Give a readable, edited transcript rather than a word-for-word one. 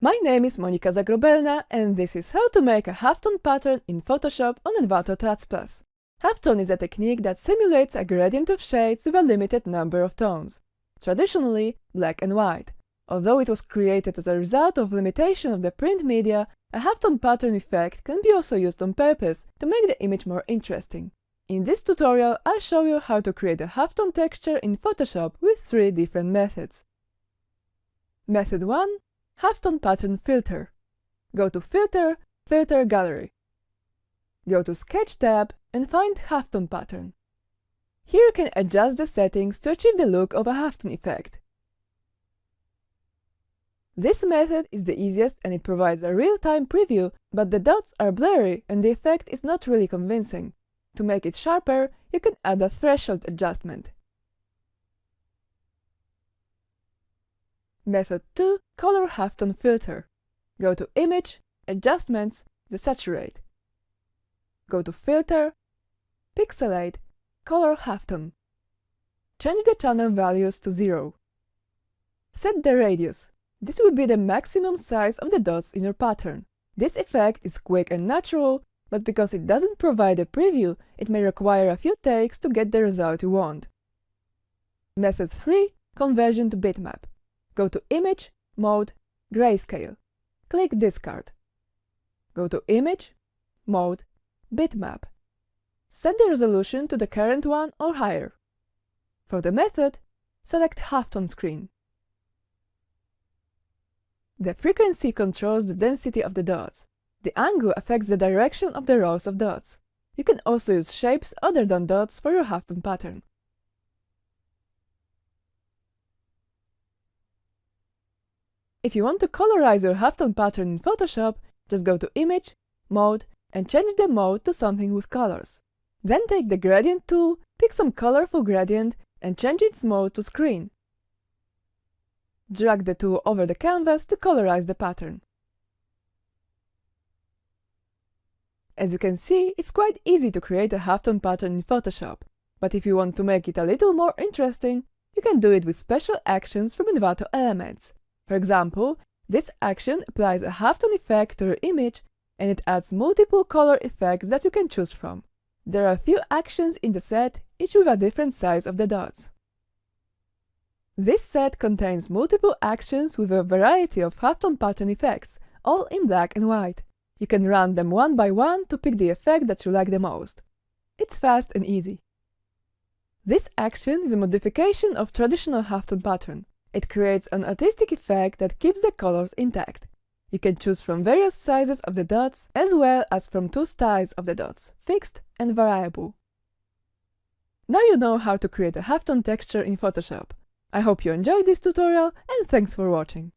My name is Monika Zagrobelna and this is how to make a halftone pattern in Photoshop on Envato Tuts+. Halftone is a technique that simulates a gradient of shades with a limited number of tones, traditionally black and white. Although it was created as a result of limitation of the print media, a halftone pattern effect can be also used on purpose to make the image more interesting. In this tutorial, I'll show you how to create a halftone texture in Photoshop with 3 different methods. Method 1. Halftone Pattern Filter. Go to Filter, Filter Gallery. Go to Sketch tab and find Halftone Pattern. Here you can adjust the settings to achieve the look of a halftone effect. This method is the easiest and it provides a real-time preview, but the dots are blurry and the effect is not really convincing. To make it sharper, you can add a threshold adjustment. Method 2. Color Halftone Filter. Go to Image, Adjustments, Desaturate. Go to Filter, Pixelate, Color Halftone. Change the channel values to 0. Set the radius. This will be the maximum size of the dots in your pattern. This effect is quick and natural, but because it doesn't provide a preview, it may require a few takes to get the result you want. Method 3. Conversion to Bitmap. Go to Image, Mode, Grayscale. Click Discard. Go to Image, Mode, Bitmap. Set the resolution to the current one or higher. For the method, select Halftone Screen. The frequency controls the density of the dots. The angle affects the direction of the rows of dots. You can also use shapes other than dots for your halftone pattern. If you want to colorize your halftone pattern in Photoshop, just go to Image, Mode, and change the mode to something with colors. Then take the Gradient tool, pick some colorful gradient, and change its mode to Screen. Drag the tool over the canvas to colorize the pattern. As you can see, it's quite easy to create a halftone pattern in Photoshop, but if you want to make it a little more interesting, you can do it with special actions from Envato Elements. For example, this action applies a halftone effect to your image and it adds multiple color effects that you can choose from. There are a few actions in the set, each with a different size of the dots. This set contains multiple actions with a variety of halftone pattern effects, all in black and white. You can run them one by one to pick the effect that you like the most. It's fast and easy. This action is a modification of traditional halftone pattern. It creates an artistic effect that keeps the colors intact. You can choose from various sizes of the dots, as well as from 2 styles of the dots, fixed and variable. Now you know how to create a halftone texture in Photoshop. I hope you enjoyed this tutorial and thanks for watching.